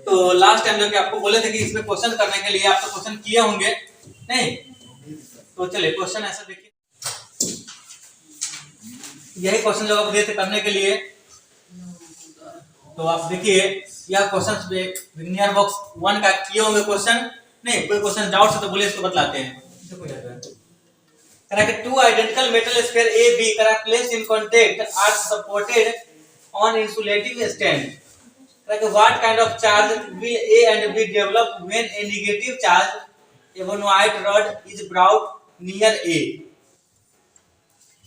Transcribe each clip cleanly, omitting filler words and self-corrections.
तो last time जो कि आपको बोले थे कि इसमें क्वेश्चन करने के लिए आप तो क्वेश्चन किए होंगे नहीं, तो चलिए क्वेश्चन ऐसा देखिए, यही क्वेश्चन जो आप दिए थे करने के लिए, तो आप देखिए यह क्वेश्चन विग्नियर बॉक्स 1 का किए होंगे क्वेश्चन नहीं, कोई क्वेश्चन डाउट है तो बोलिए, इसको बतलाते हैं। Two identical metal sphere A, B are placed in contact are supported on insulating stand. What kind of charge will A and B develop when a negative charge evonoid rod is brought near A?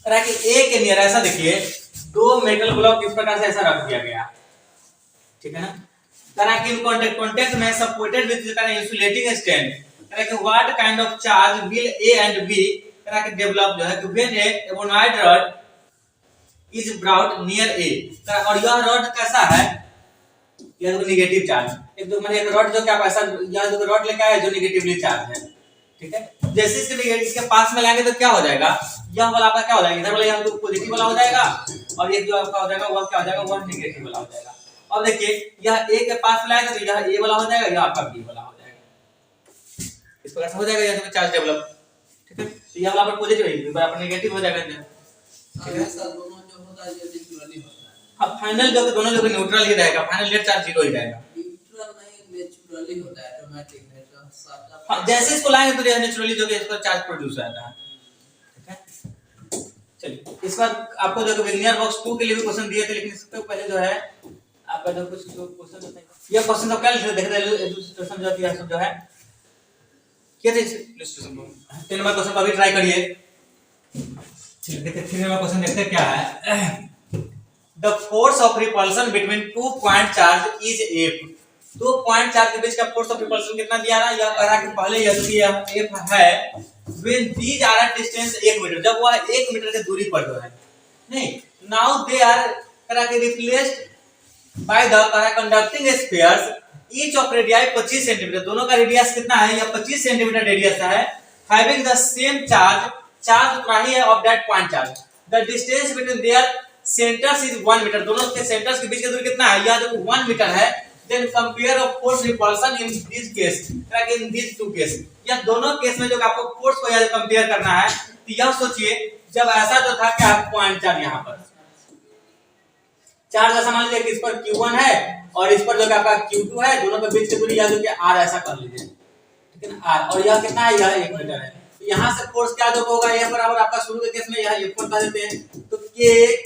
A के near ऐसा देखिए दो metal block इस प्रकार से ऐसा रख दिया गया, ठीक है ना। इन contact में supported with insulating stand. What kind of charge will A and B develop जो है कि when a evonoid rod is brought near A, और यह रॉड कैसा है, यह तो नेगेटिव चार्ज, एक तो मैंने एक रॉड जो क्या ऐसा यह जो रॉड लेके आया जो नेगेटिवली चार्ज है, ठीक है। जैसे इसके पास में लाएंगे तो क्या हो जाएगा, यह वाला आपका क्या हो जाएगा, इधर वाला यह तो पॉजिटिव वाला हो जाएगा और एक जो आपका हो जाएगा वह क्या हो जाएगा, वह नेगेटिव वाला हो जाएगा। अब देखिए यह A के पास लाएगा तो यह A वाला हो जाएगा, यह आपका B वाला हो जाएगा, इस प्रकार से हो जाएगा यह चार्ज डेवलप, ठीक है। तो यह वाला पर पॉजिटिव है, पर अपन नेगेटिव हो जाएगा, ठीक है। सर दोनों जो होता है ये न्यूट्रली होता है, हां फाइनल जो दोनों जो न्यूट्रल ही रहेगा, फाइनल नेट चार्ज 0 ही रहेगा, न्यूट्रल नहीं नेचुरली होता है, ऑटोमेटिक है तो सब हां जैसे इसको लाएंगे तो यह नेचुरली जो कि इसका चार्ज प्रोड्यूस होता है, ठीक है। चलिए इस बार आपको जो विग्नियर बॉक्स 2 के लिए भी क्वेश्चन दिए थे, लेकिन इससे पहले जो है आपका जो कुछ क्वेश्चन होता है, यह क्वेश्चन तो क्या देख रहे हैं इलस्ट्रेशन जो दिया सब जो है क्या थे इलस्ट्रेशन को 3 नंबर क्वेश्चन को अभी ट्राई करिए। चलिए देखते हैं 3 नंबर क्वेश्चन देखते हैं क्या है। The force of repulsion between 2 point charge is F, 2 point charge के बीच का फोर्स ऑफ रिपल्शन कितना दिया रहा है, यह कह रहा है कि पहले यह F है when these are at distance 1 metre, जब वह 1 मीटर की दूरी पर जो है नहीं, नाउ दे आर करा के replaced by the conducting spheres each of radius 25 centimetre, दोनों का रेडियस कितना है, यह 25 सेंटीमीटर रेडियस है, हैविंग द सेम चार्ज उतना ही है of that point charge, the distance between their centres is 1 metre, दोनों के सेंटर्स के बीच की दूरी कितना है, यह जो 1 मीटर है। Then compare of force repulsion in this case, in this two case, यह दोनों केस में जो आपको फोर्स को यह कंपेयर करना है, तो यह सोचिए जब ऐसा जो था क्या पॉइंट चार्ज यहां पर चार्ज ऐसा मान लीजिए कि इस पर Q1 है और इस पर जो आपका Q2 है, दोनों के बीच की दूरी या जो कि R ऐसा कर लीजिए, ठीक है ना, R, और यह कितना है, यह 1 मीटर है। तो यहां से फोर्स क्या जो होगा, यह बराबर आपका शुरू के केस में यह F1 बता देते हैं, तो K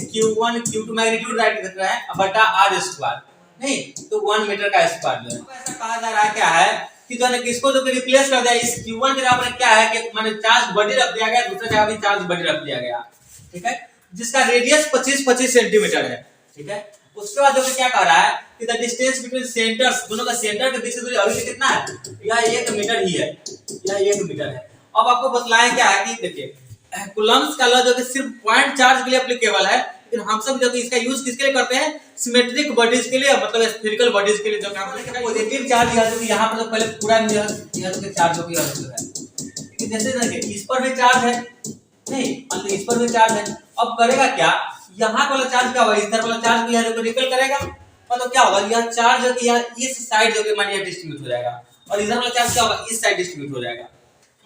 Q1 Q2 magnitude right कर रहा है बटा R स्क्वायर, नहीं तो 1 मीटर का स्क्वायर जो है। ऐसा कहा जा रहा है क्या है कि जो है किसको जो रिप्लेस कर दिया, इस Q1 के जगह पर क्या है कि माने चार्ज बॉडी रख दिया गया, दूसरे जगह भी चार्ज बॉडी रख दिया गया, ठीक है, जिसका रेडियस 25 सेंटीमीटर है, ठीक है। उसके बाद जो क्या कह रहा है कि द डिस्टेंस बिटवीन सेंटर्स, दोनों का सेंटर के बीच की दूरी अभी भी कितना है, यह 1 मीटर ही है, यह 1 मीटर है। अब आपको बतलाएं क्या है कि देखिए कूलम्ब्स का लॉ जो कि सिर्फ पॉइंट चार्ज के लिए एप्लीकेबल है, लेकिन हम सब जो कि इसका यूज किसके लिए करते हैं, सिमेट्रिक बॉडीज के लिए, मतलब स्फेरिकल बॉडीज के लिए, जो कि पॉजिटिव चार्ज यह जो कि यहां पर तो पहले पूरा यह जो कि चार्ज हो गया है, लेकिन जैसे देखिए इस पर भी चार्ज है नहीं, मतलब इस पर भी चार्ज है, अब करेगा क्या, यहाँ वाला चार्ज क्या होगा, इधर वाला चार्ज भी यहाँ जो रिपेल करेगा, मतलब क्या होगा, यह चार्ज जो कि यह इस साइड जो कि मान लिया डिस्ट्रीब्यूट हो जाएगा, और इधर वाला चार्ज क्या होगा, इस साइड डिस्ट्रीब्यूट हो जाएगा।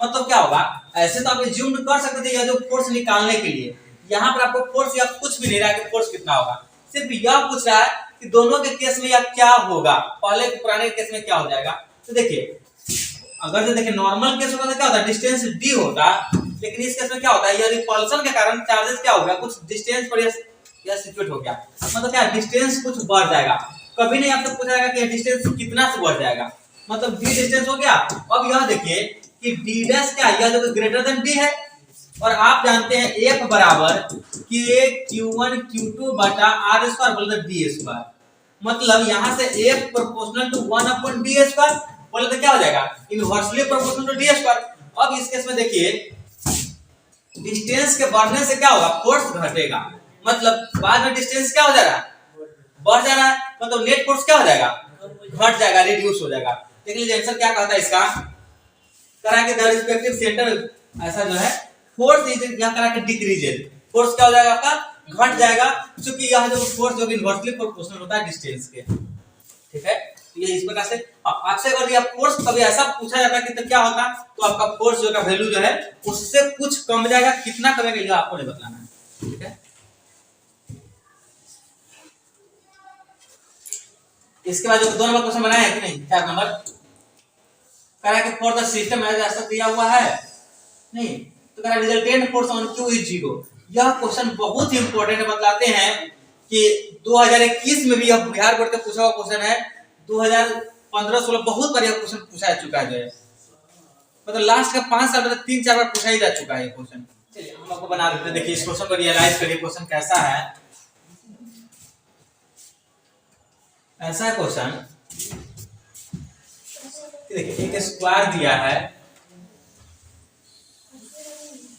मतलब क्या होगा, ऐसे तो आप एज्यूम कर सकते थे यह जो फोर्स निकालने के लिए, यहाँ पर आपको फोर्स या कुछ भी नहीं रहा है कि फोर्स कितना होगा, सिर्फ यह पूछ रहा है कि दोनों के केस में यह क्या होगा, पहले पुराने केस में क्या हो जाएगा। तो देखिए अगर जो देखिए नॉर्मल केस होता तो क्या होता है, डिस्टेंस d होता, लेकिन इस केस में क्या होता है, यह रिपल्शन के कारण चार्जेस क्या हो गया, कुछ डिस्टेंस पर यह सिचुएट हो गया, मतलब क्या डिस्टेंस कुछ बढ़ जाएगा, कभी नहीं आपसे पूछा जाएगा कि यह डिस्टेंस कितना से बढ़ जाएगा, मतलब d डिस्टेंस हो गया। अब यह देखिए कि d डैश क्या है, यह जो ग्रेटर देन d है, और आप जानते हैं F बराबर K Q1 Q2 बटा R स्क्वायर बोलते d स्क्वायर, मतलब यहां से F proportional to 1/d square बोले तो क्या हो जाएगा, inversely proportional to d square. अब इस केस में देखिए डिस्टेंस के बढ़ने से क्या होगा, फोर्स घटेगा, मतलब बाद में डिस्टेंस क्या हो जा रहा है, बढ़ जा रहा है, मतलब नेट फोर्स क्या हो जाएगा, घट जाएगा, रिड्यूस हो जाएगा। देख लीजिए आंसर क्या कहता है इसका, करा के द रिस्पेक्टिव सेंटर ऐसा जो है फोर्स यहां करा के डिक्रीजेस, फोर्स क्या हो जाएगा आपका, घट जाएगा, क्योंकि यह जो फोर्स जो कि इनवर्सली प्रोपोर्शनल होता है डिस्टेंस के, ठीक है। ये इस प्रकार से आपसे अगर ये फोर्स कभी ऐसा पूछा जाता है कि तो क्या होता, तो आपका फोर्स जो का वैल्यू जो है उससे कुछ कम जाएगा, कितना कमेगा ये आपको नहीं बताना है, ठीक है। इसके बाद जो 2 नंबर क्वेश्चन बनाया है कि नहीं, 4 नंबर कह रहा है कि फॉर द सिस्टम एज ऐसा दिया हुआ है नहीं, तो कह रहा है resultant force on Q is 0। यह क्वेश्चन बहुत ही इंपॉर्टेंट बतलाते हैं कि 2021 में भी यह बिहार बोर्ड का पूछा हुआ क्वेश्चन है, 2015-16 बहुत बार यह क्वेश्चन पूछा जा चुका है, मतलब लास्ट का 5 साल में 3-4 बार पूछा ही जा चुका है ये क्वेश्चन। चलिए हम आपको बना देते हैं, देखिए इस क्वेश्चन को रियलाइज करिए क्वेश्चन कैसा है। ऐसा है क्वेश्चन, देखिए एक स्क्वायर दिया है,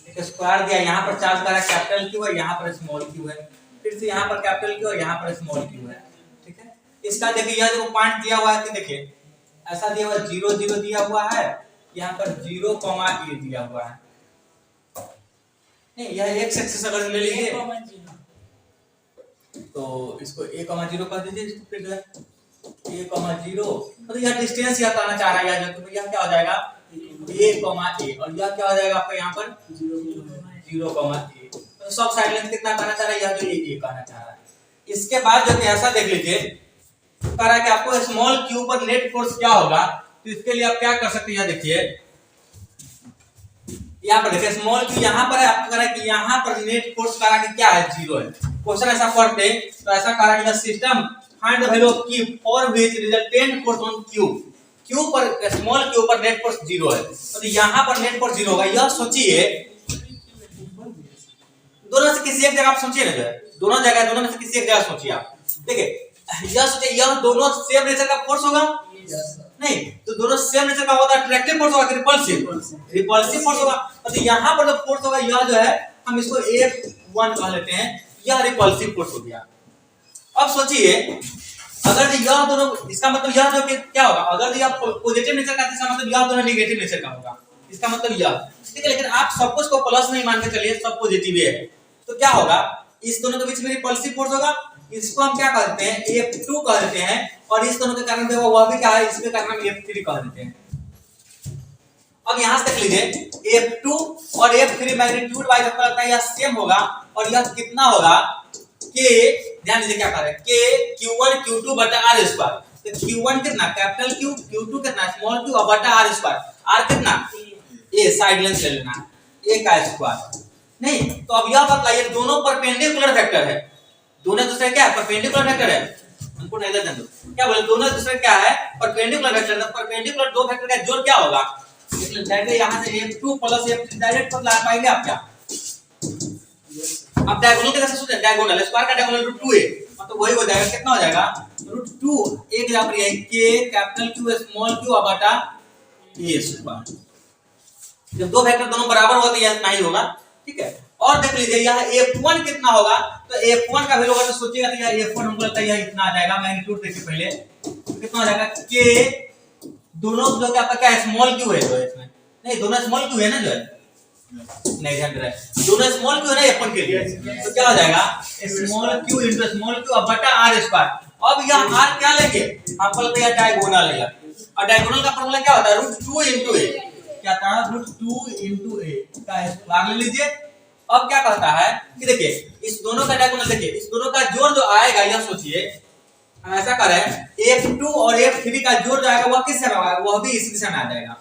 एक स्क्वायर दिया, यहाँ पर चार्ज करा कैपिटल क्यू है, यहाँ पर स्मॉल क्यू है, फिर से यहाँ पर कैपिटल क्यू और यहाँ पर स्मॉल क्यू है, ठीक है। इसका देखिए यह जो पॉइंट दिया हुआ है कि देखिए ऐसा दिया हुआ 0 0 दिया हुआ है, यहाँ पर 0, a दिया हुआ है, नहीं यह एक्स एक्सिस अगर ले लीजिए तो इसको a, 0 कर दीजिए, इसको फिर a, 0, तो यह डिस्टेंस यह कहना चाह रहा है, तो यह क्या हो जाएगा a, और यह क्या हो जाएगा आपका यहाँ पर 0, a, तो सब साइड लेंथ कितना कहना चाह रहा है, यह जो a कहना चाह रहा है। इसके बाद जो ऐसा देख लीजिए कह रहा है कि आपको स्मॉल क्यू पर नेट फोर्स क्या होगा, तो इसके लिए आप क्या कर सकते हैं, देखिए यहाँ पर देखिए स्मॉल क्यू यहाँ पर है, आपको कह रहा है कि यहाँ पर नेट फोर्स कह रहा है कि क्या है 0 है। क्वेश्चन ऐसा पढ़ते तो ऐसा कह रहा है कि system find the value of Q for which resultant force on Q, Q पर स्मॉल क्यू पर नेट फोर्स 0 है, तो यहाँ पर नेट फोर्स 0 होगा। यह सोचिए दोनों से किसी एक जगह आप सोचिए ना, दोनों में से किसी एक जगह सोचिए आप, देखिए यह सोचिए यह दोनों सेम नेचर का फोर्स होगा नहीं, तो दोनों सेम नेचर का होता है, अट्रैक्टिव फोर्स होगा कि रिपल्सिव फोर्स होगा, तो यहाँ पर जो फोर्स होगा यह जो है हम इसको F1 कह लेते हैं, यह रिपल्सिव फोर्स हो गया। अब सोचिए अगर यह दोनों, इसका मतलब यह जो कि क्या होगा, अगर यह पॉजिटिव नेचर का इसका मतलब यह दोनों नेगेटिव नेचर का होगा, इसका मतलब यह, ठीक है। लेकिन आप सब कुछ को प्लस नहीं मान के चलिए, सब पॉजिटिव है, तो क्या होगा इस दोनों के बीच में रिपल्सिव फोर्स होगा, इसको हम क्या कहते हैं F2 कह देते हैं, और इस दोनों के कारण जो वह भी क्या है, इसके कारण हम F3 कह देते हैं। अब यहां से देख लीजिए F2 और F3 मैग्नीट्यूड वाइज आपको लगता है यह सेम होगा, और यह कितना होगा K, ध्यान दीजिए क्या कह रहे हैं K Q1 Q2 बटा R स्क्वायर, तो Q1 कितना कैपिटल Q, Q2 कितना स्मॉल q बटा R स्क्वायर, R कितना A, साइड लेंथ ले लेना A का स्क्वायर, नहीं तो अब यह बताइए दोनों परपेंडिकुलर वेक्टर है, दोनों दूसरे क्या है परपेंडिकुलर वेक्टर है, हमको नहीं जान दो क्या बोले, दोनों दूसरे क्या है परपेंडिकुलर वेक्टर, तो परपेंडिकुलर दो वेक्टर का जोड़ क्या होगा, इसलिए डायरेक्ट यहां से F2 प्लस F3 डायरेक्ट पता लगा पाएंगे आप क्या, आप डायगोनल कैसे सोचें, डायगोनल स्क्वायर का डायगोनल √2a, मतलब वही हो जाएगा, कितना हो जाएगा √2, एक जगह पर यही K capital Q small q बटा A स्क्वायर, जब दो वेक्टर दोनों बराबर होते हैं इतना ही होगा, ठीक है। और देख लीजिए यह F1 कितना होगा, तो F1 का वैल्यू होगा तो सोचिएगा तो यह F1 हमको लगता है यह इतना आ जाएगा, मैग्नीट्यूड देखिए पहले कितना हो जाएगा K, दोनों जो कि आपका क्या है स्मॉल q है, तो इसमें नहीं दोनों स्मॉल q है ना, जो है नहीं ध्यान रहे दोनों स्मॉल q है ना F1 के लिए, तो क्या हो जाएगा small q into small q बटा R स्क्वायर। अब यह R क्या लेंगे, आपको लगता है डायगोनल है, और डायगोनल का फार्मूला क्या होता है √2 * a, क्या था √2 * a का स्क्वायर ले लीजिए। अब क्या कहता है कि देखिए इस दोनों का डायगोनल, देखिए इस दोनों का जोड़ जो आएगा, यह सोचिए हम ऐसा करें F2 और F3 का जोड़ जो आएगा वह किस दिशा में आएगा, वह भी इसी दिशा में आ जाएगा,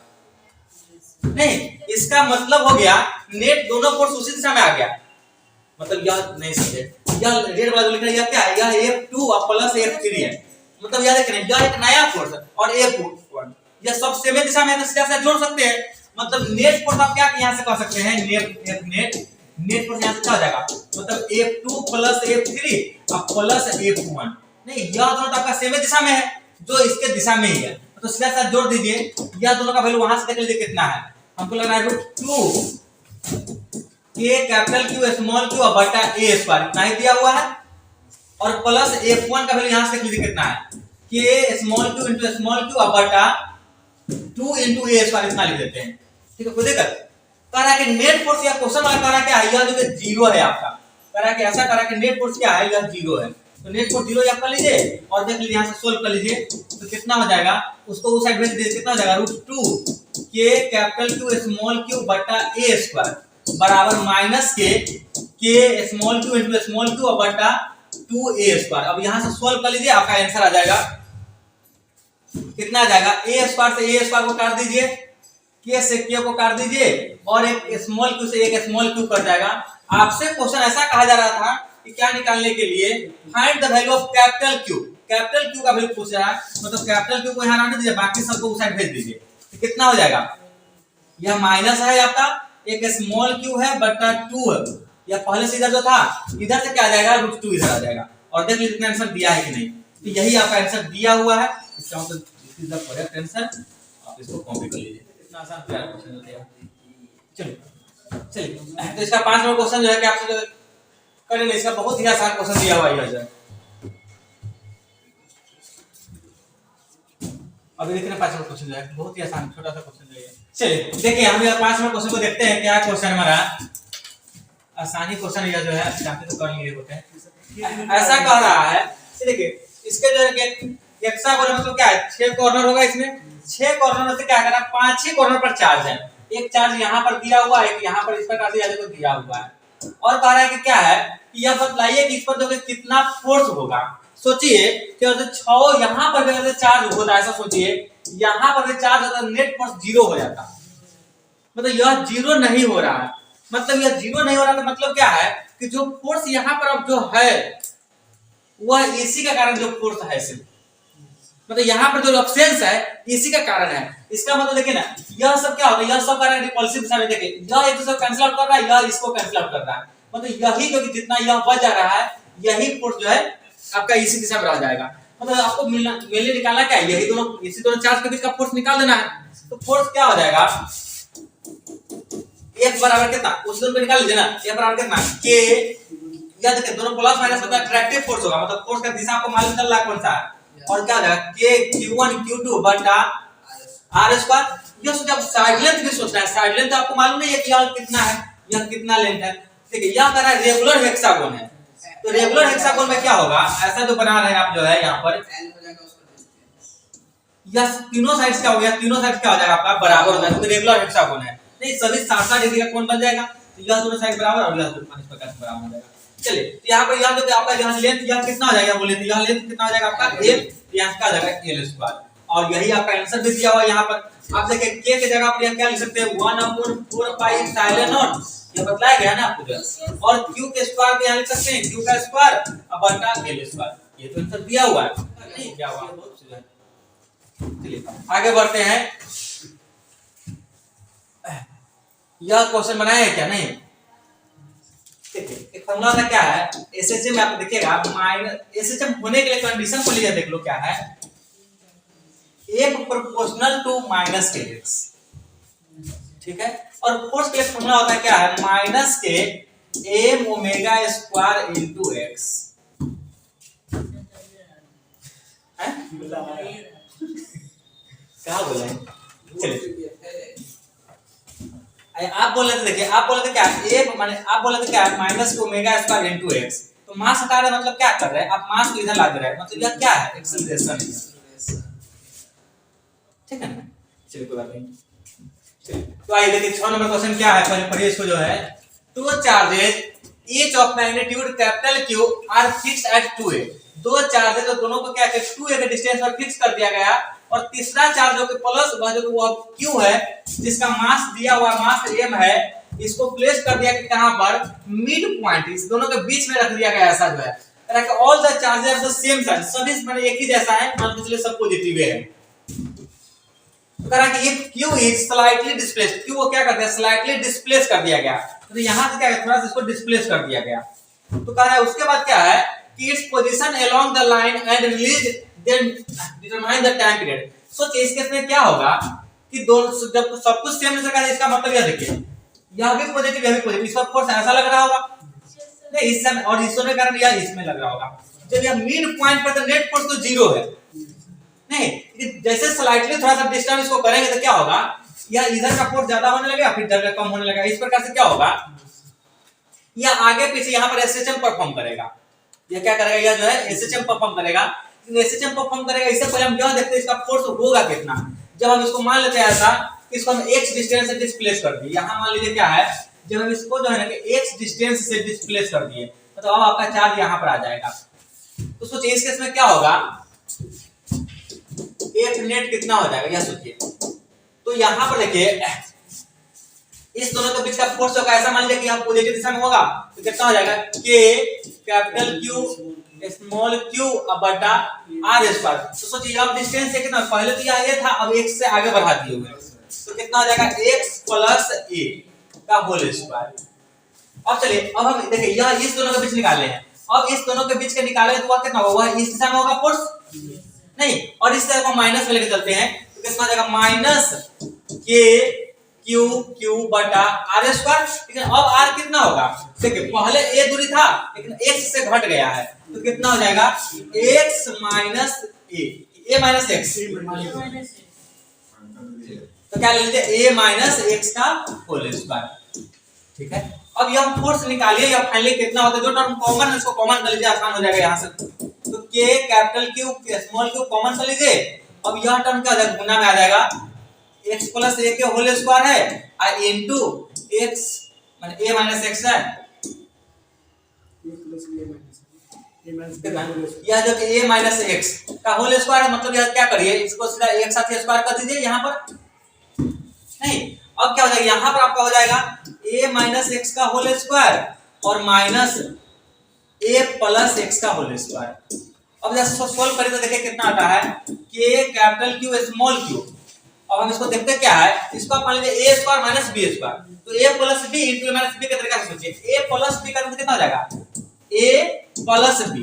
नहीं इसका मतलब हो गया नेट दोनों फोर्स उसी दिशा में आ गया, मतलब यह नहीं समझे, यह रेड वाला लिख रहा है यह क्या है, यह F2 प्लस F3 है, मतलब यह देखिए यह एक नया फोर्स है और F1 यह सब सेम दिशा में है, तो सीधा जोड़ सकते हैं, मतलब नेट फोर्स आप क्या यहां से कह सकते हैं नेट फोर्स यहां से क्या हो जाएगा, मतलब F2 plus F3 plus F1, नहीं यह दोनों तो आपका सेम दिशा में है, जो इसके दिशा में ही है, तो सीधा साथ जोड़ दीजिए, यह दोनों का वैल्यू वहां से देख लीजिए कितना है, हमको लग रहा है √2 K capital Q small q बटा A स्क्वायर इतना ही दिया हुआ है, और प्लस F1 का वैल्यू यहां से देख लीजिए कितना है K small q into small q बटा 2 इनटू A स्क्वायर इतना लिख देते हैं, ठीक है। खुद देखिए कह रहा है कि नेट फोर्स या क्वेश्चन वाला कह रहा है कि यह जो 0 है आपका, कह रहा है कि ऐसा कह रहा है कि नेट फोर्स क्या है, यह 0 है, तो नेट फोर्स 0 यहाँ कर लीजिए और देख लीजिए यहाँ से सोल्व कर लीजिए तो कितना हो जाएगा, उसको उस साइड भेज दीजिए, कितना हो जाएगा √2 के कैपिटल क्यू स्मॉल क्यू बटा ए स्क्वायर बराबर माइनस के small Q into small Q बटा 2a स्क्वायर। अब यहाँ से सोल्व कर लीजिए, आपका आंसर आ जाएगा, कितना आ जाएगा, a स्क्वायर से a स्क्वायर को काट दीजिए, k से k को काट दीजिए और एक स्मॉल क्यू से एक स्मॉल क्यू कट जाएगा। आपसे क्वेश्चन ऐसा कहा जा रहा था कि क्या निकालने के लिए, find the value of capital Q, capital Q का वैल्यू पूछ रहा है, मतलब कैपिटल क्यू को यहाँ रहने दीजिए, बाकी सबको उस साइड भेज दीजिए। तो कितना हो जाएगा, यह माइनस है आपका, एक स्मॉल क्यू है बटा 2 है, यह पहले से इधर जो था इधर से क्या आ जाएगा √2 इधर आ जाएगा। और देख लीजिए आंसर दिया है कि नहीं, तो यही आपका आंसर दिया हुआ है, इसका मतलब this is the correct answer. आप इसको कॉपी कर लीजिए, इतना आसान प्यारा क्वेश्चन होता है। चलिए तो इसका 5 नंबर क्वेश्चन जो है कि आपसे जो करेंगे, इसका बहुत ही आसान क्वेश्चन दिया हुआ है। अभी देखिए 5 नंबर क्वेश्चन जो है बहुत ही आसान छोटा सा क्वेश्चन है। चलिए देखिए हम 5 नंबर क्वेश्चन को देखते हैं, क्या क्वेश्चन हमारा आसानी क्वेश्चन यह जो है जानते तो कर लिए होते हैं। ऐसा कह रहा है, देखिए इसके जो है हेक्सागोन मतलब क्या है, 6 कॉर्नर होगा, इसमें 6 कॉर्नर में से क्या करना, 5 ही कॉर्नर पर चार्ज है, एक चार्ज यहाँ पर दिया हुआ है, एक यहाँ पर इस प्रकार से यहाँ देखो दिया हुआ है, और कह रहा है कि क्या है कि यह बतलाइए कि इस पर जो कितना फोर्स होगा। सोचिए कि अगर 6 यहाँ पर भी चार्ज होता है, ऐसा सोचिए यहाँ पर भी चार्ज होता है, नेट फोर्स 0 हो जाता, मतलब यह 0 नहीं हो रहा है, मतलब यह 0 नहीं हो रहा, तो मतलब क्या है कि जो फोर्स यहाँ पर अब जो है वह इसी का कारण जो फोर्स है, सिर्फ मतलब यहाँ पर जो एब्सेंस है इसी का कारण है। इसका मतलब देखिए ना, यह सब क्या होता है, यह सब कारण रिपल्सिव दिशा में, देखिए यह एक दूसरे को कैंसिल आउट कर रहा है, यह इसको कैंसिल आउट कर रहा है, मतलब यही जो कि जितना यह बच जा रहा है यही फोर्स जो है आपका इसी दिशा में रह जाएगा। मतलब आपको मेनली निकालना क्या है, यही दोनों इसी दोनों चार्ज के बीच का फोर्स निकाल देना है। तो फोर्स क्या हो जाएगा, F बराबर कितना, उस दोनों को निकाल लीजिए ना, F बराबर कितना K, या देखिए दोनों प्लस माइनस होता है, अट्रैक्टिव फोर्स होगा, मतलब फोर्स का दिशा आपको मालूम चल रहा है कौन सा है, और क्या हो जाएगा K Q1 Q2 बटा R स्क्वायर। ये जब साइड लेंथ भी सोचना है, साइड लेंथ आपको मालूम नहीं है कि यह कितना है, यह कितना लेंथ है, देखिए यह कह रहा है रेगुलर हेक्सागोन है, तो रेगुलर हेक्सागोन में क्या होगा, ऐसा जो बना रहे हैं आप जो है यहाँ पर, यह तीनों साइड्स क्या हो गया, तीनों साइड्स क्या हो जाएगा आपका बराबर हो जाएगा, तो रेगुलर हेक्सागोन है, नहीं सभी 60 डिग्री का कोण बन जाएगा, तो यह दोनों साइड बराबर और यह दोनों इस प्रकार से बराबर हो जाएगा। चलिए तो यहाँ पर यह जो आपका यहाँ लेंथ यह कितना हो जाएगा, बोले तो यह लेंथ कितना हो जाएगा आपका l, यहाँ का आ जाएगा l स्क्वायर, और यही आपका आंसर भी दिया हुआ है यहाँ पर। आप देखिए k की जगह पर क्या लिख सकते हैं 1/4 पाई एप्सिलॉन नॉट, ये बताया गया ना आपको, और q के स्क्वायर को यहाँ लिख सकते हैं q का स्क्वायर बटा l स्क्वायर, ये तो आंसर दिया हुआ है, नहीं क्या हुआ बहुत सीधा। चलिए आगे बढ़ते हैं, यह क्वेश्चन बनाया है क्या, नहीं एक फॉर्मूला था क्या है, एसएचएम में आप देखिएगा, माइनस एसएचएम होने के लिए कंडीशन को लीजिए, देख लो क्या है, f प्रोपोर्शनल टू माइनस के x, ठीक है, और फोर्स के लिए फॉर्मूला होता है क्या है, माइनस के m omega square into x, क्या बोले, चलिए आप बोल रहे थे, देखिए आप बोल रहे थे क्या a माने, आप बोल रहे थे क्या माइनस के ओमेगा स्क्वायर इनटू x, तो मास हटा रहे मतलब क्या कर रहे हैं आप, मास को इधर ला दे रहे हैं, मतलब यह क्या है एक्सेलरेशन है, ठीक है ना। चलिए कोई बात नहीं, चलिए तो आइए देखिए 6 नंबर क्वेश्चन क्या है, पहले पढ़िए इसको जो है, two charges each of magnitude capital Q are fixed at 2a, दो चार्जेस जो दोनों को क्या है 2a के डिस्टेंस पर फिक्स कर दिया गया, और तीसरा चार्ज जो कि प्लस वह जो वो Q है जिसका मास दिया हुआ मास m है, इसको प्लेस कर दिया कि कहां पर, मिड पॉइंट, इस दोनों के बीच में रख दिया गया, ऐसा जो है all the charges are the same side, सभी माने एक ही जैसा है, मान लीजिए सब पॉजिटिव है, तो कह रहा है कि if Q is slightly displaced, Q को क्या करते हैं स्लाइटली डिस्प्लेस कर दिया गया, तो यहां से क्या है थोड़ा सा इसको डिस्प्लेस कर दिया गया, तो कह रहा है उसके बाद क्या है कि its position along the line and release then determine the time period. सोचिए इस केस में क्या होगा कि दोनों जब सब कुछ सेम जैसा है, इसका मतलब यह देखिए यह भी पॉजिटिव यह भी पॉजिटिव, इस पर फोर्स ऐसा लग रहा होगा नहीं इस समय, और इसके कारण यह इसमें लग रहा होगा, जब यह मिड पॉइंट पर तो नेट फोर्स तो 0 है, नहीं जैसे स्लाइटली थोड़ा सा डिस्टेंस इसको करेंगे तो क्या होगा, या इधर का फोर्स ज्यादा होने लगेगा फिर इधर का कम होने लगेगा, इस प्रकार से क्या होगा, या आगे पीछे यहाँ पर एसएचएम परफॉर्म करेगा, ये क्या करेगा, यह जो है एसएचएम परफॉर्म करेगा। एसएचएम परफॉर्म करेगा, इससे पहले हम यह देखते हैं इसका फोर्स होगा कितना। जब हम इसको मान लेते हैं ऐसा, इसको हम x डिस्टेंस से डिस्प्लेस कर दिए, यहाँ मान लीजिए क्या है, जब हम इसको जो है ना कि x डिस्टेंस से डिस्प्लेस कर दिए, तो अब आपका चार्ज यहाँ पर आ जाएगा। तो सोचिए इस केस में क्या होगा, F नेट कितना हो जाएगा, यह सोचिए। तो यहाँ पर देखिए इस दोनों के बीच का फोर्स होगा, ऐसा मान लीजिए कि यह पॉजिटिव दिशा में होगा, तो कितना हो जाएगा, K capital Q small q बटा r स्क्वायर। तो सोचिए अब डिस्टेंस से कितना, पहले तो ये था, अब x से आगे बढ़ा दिए हुए, तो कितना हो जाएगा, x प्लस a का होल स्क्वायर। अब चलिए अब हम देखिए यह इस दोनों के बीच निकाले हैं, अब इस दोनों के बीच के निकाले तो वह कितना होगा, इस दिशा में होगा फोर्स नहीं, और इस तरह को माइनस में लेके चलते हैं, तो कितना हो जाएगा, माइनस k q बटा r स्क्वायर। ठीक है, अब r कितना होगा, देखिए पहले a दूरी था लेकिन x से घट गया है, तो कितना हो जाएगा, x minus a minus x, तो क्या ले लीजिए a माइनस x का होल स्क्वायर। ठीक है, अब यह फोर्स निकालिए, या फाइनली कितना होता है, जो टर्म कॉमन है उसको कॉमन कर लीजिए, आसान हो जाएगा यहाँ से। तो k capital Q small q common कर लीजिए, अब यह टर्म क्या हो जाएगा, गुना में आ जाएगा, x प्लस a के होल स्क्वायर है और इनटू x माने a माइनस x है, यह जो कि a माइनस x का होल स्क्वायर है, मतलब यह क्या करिए, इसको सीधा एक साथ स्क्वायर कर दीजिए यहाँ पर नहीं। अब क्या हो जाएगा, यहाँ पर आपका हो जाएगा a माइनस x का होल स्क्वायर और माइनस a प्लस x का होल स्क्वायर। अब जब सॉल्व करें तो देखिए कितना आता है, k capital Q small q। अब हम इसको देखते क्या है, इसको आप मान लीजिए a square minus b square, तो a plus b into a minus b के तरीके से सोचिए, a प्लस b का मतलब कितना हो जाएगा, a plus b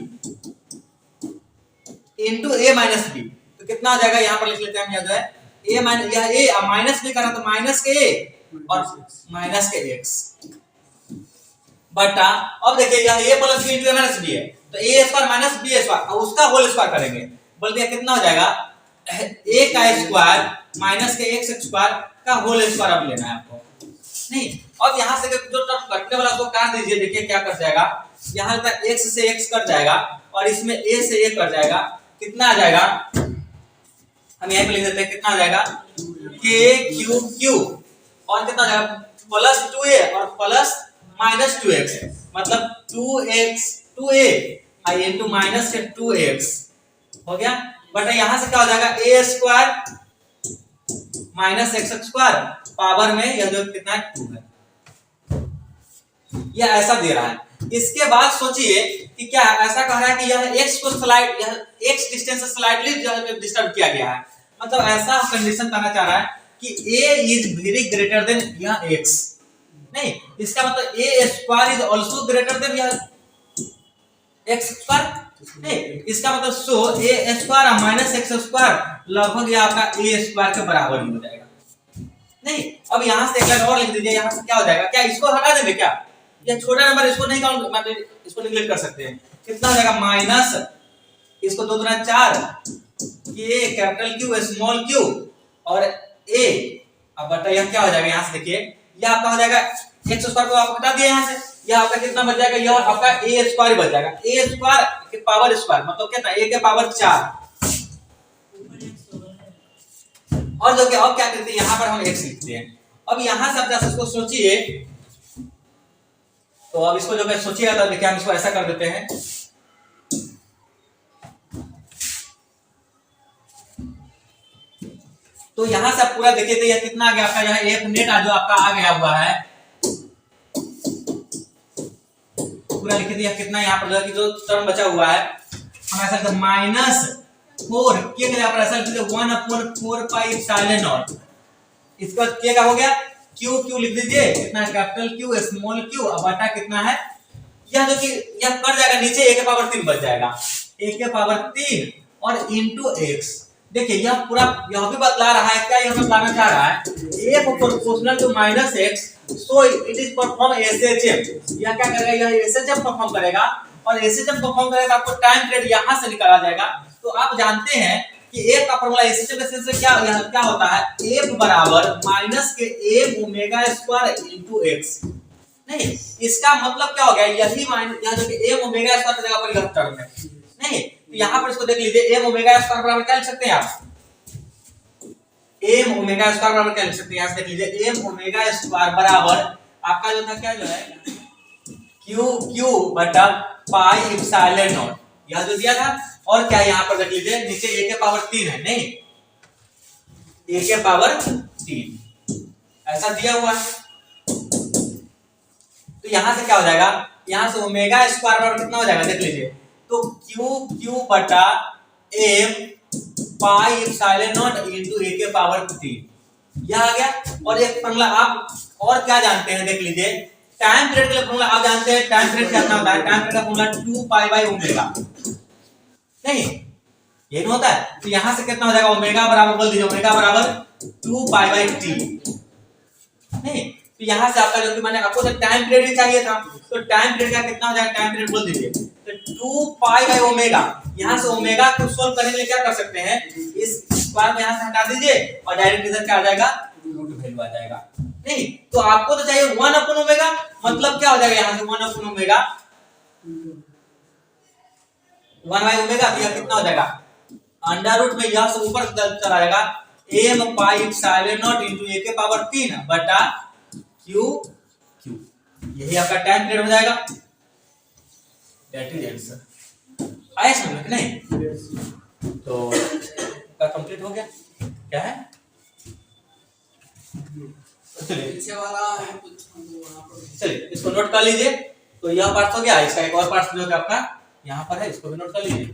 into a minus b, तो कितना हो जाएगा, यहाँ पर लिख लेते हैं हम, यह जो है a माइनस यह a माइनस b करना तो माइनस के a और माइनस के x बटा, अब देखिए यह a plus b into a minus b है, तो a square minus b square और उसका होल स्क्वायर करेंगे, बोलते हैं कितना हो जाएगा, a का स्क्वायर माइनस के x स्क्वायर का होल स्क्वायर अब लेना है आपको नहीं। अब यहाँ से जो टर्म घटने वाला उसको काट दीजिए, देखिए क्या कर जाएगा, यहाँ तक x से x कट जाएगा और इसमें a से a कट जाएगा, कितना आ जाएगा, हम यहाँ पे लिख देते हैं, कितना आ जाएगा, k q और कितना आ जाएगा, प्लस 2a और प्लस माइनस 2x, मतलब 2a इनटू माइनस के 2x हो गया, बट यहाँ से क्या हो जाएगा, a square minus x square power में यह जो कितना है 2 है, यह ऐसा दे रहा है। इसके बाद सोचिए कि क्या ऐसा कह रहा है कि यह x को स्लाइड, यह x डिस्टेंस से स्लाइडली डिस्टर्ब किया गया है, मतलब ऐसा कंडीशन कहना चाह रहा है कि a is very greater than यह x नहीं, इसका मतलब a square is also greater than यह x स्क्वायर नहीं, इसका मतलब सो a square minus x square लगभग ये आपका a स्क्वायर के बराबर ही हो जाएगा नहीं। अब यहाँ से एक लाइन और लिख दीजिए, यहाँ से क्या हो जाएगा, क्या इसको हटा देंगे क्या, यह छोटा नंबर इसको नहीं काउंट, मतलब इसको निगलेक्ट कर सकते हैं, कितना हो जाएगा, माइनस इसको 2 दूना 4 k capital Q small q और a, अब बटा यह क्या हो जाएगा, यहाँ से देखिए यह आपका हो जाएगा x स्क्वायर को आप हटा दिए, यहाँ से यह आपका कितना बच जाएगा, यह आपका a स्क्वायर बच जाएगा, a स्क्वायर के पावर स्क्वायर मतलब कितना, a के पावर 4 और जो कि अब क्या करते हैं, यहाँ पर हम x लिखते हैं। अब यहाँ से आप जैसे इसको सोचिए, तो अब इसको जो मैं सोचिएगा तब देखिए हम इसको ऐसा कर देते हैं, तो यहाँ से आप पूरा देखिए तो यह कितना आ गया आपका, यहाँ F नेट जो आपका आ गया हुआ है, पूरा लिख दिया कितना, यहाँ पर कि जो टर्म बचा हुआ है हम ऐसा माइनस 4 के यहाँ पर ऐसा लिख दिया 1/4 पाई एप्सिलॉन नॉट, इसका क्या का हो गया, q लिख दीजिए, कितना कैपिटल Q स्मॉल q अब बटा कितना है, यह जो कि यह कट जाएगा नीचे, a के पावर 3 बच जाएगा, a के पावर 3 और इनटू x। देखिए यह पूरा यह भी बतला रहा है, क्या यह बताना चाह रहा है, a proportional to minus x so it is perform SHM, यह क्या करेगा, यह SHM परफॉर्म करेगा और SHM परफॉर्म करेगा, आपको टाइम पीरियड यहां से निकाला जाएगा। तो आप जानते हैं कि a का फार्मूला SHM से क्या क्या होता है, F बराबर माइनस के a omega square into x नहीं, इसका मतलब क्या हो गया, यही माइनस यहाँ जो कि m ओमेगा स्क्वायर की जगह पर यह टर्म है नहीं, तो यहाँ पर इसको देख लीजिए m ओमेगा स्क्वायर बराबर क्या लिख सकते हैं आप, m ओमेगा स्क्वायर बराबर क्या लिख सकते हैं, यहाँ से देख लीजिए m ओमेगा स्क्वायर बराबर आपका जो था क्या जो है q बटा पाई एप्सिलॉन नॉट, यह जो दिया था, और क्या यहाँ पर देख लीजिए नीचे a के पावर 3 है नहीं, a के पावर 3 ऐसा दिया हुआ है, तो यहां से क्या हो जाएगा, यहां से ओमेगा स्क्वायर बराबर कितना हो जाएगा देख लीजिए, तो q बटा m pi epsilon not into a के पावर 3 यह आ गया। और एक फॉर्मूला आप और क्या जानते हैं देख लीजिए, टाइम पीरियड के लिए फॉर्मूला आप जानते हैं, टाइम पीरियड कितना होता है, टाइम पीरियड का फॉर्मूला 2 पाई बाय ओमेगा नहीं, ये होता है, तो यहां से कितना हो जाएगा, ओमेगा बराबर बोल दीजिए, ओमेगा बराबर 2 पाई बाय t नहीं, तो यहां से आपका जो कि मैंने आपको तो टाइम पीरियड ही चाहिए था, तो टाइम पीरियड का कितना हो जाएगा, टाइम पीरियड बोल दीजिए, तो 2 पाई बाय ओमेगा, यहां से ओमेगा को सोल्व करने के लिए क्या कर सकते हैं, इस स्क्वायर में यहां से हटा दीजिए और डायरेक्ट इधर क्या आ जाएगा, रूट वैल्यू आ जाएगा नहीं, तो आपको तो चाहिए 1 अपॉन ओमेगा, मतलब क्या हो जाएगा यहां से 1 अपॉन ओमेगा 1 बाय ओमेगा, तो यह कितना हो जाएगा, अंडर रूट में यह सब ऊपर चला जाएगा m pi epsilon not into a के पावर 3 बटा q, यही आपका टाइम पीरियड हो जाएगा, दैट इज आंसर। आया समझ में नहीं, तो का कंप्लीट हो गया, क्या है पीछे वाला चलिए इसको नोट कर लीजिए, तो यह पार्ट हो गया, इसका एक और पार्ट जो कि आपका यहाँ पर है, इसको भी नोट कर लीजिए।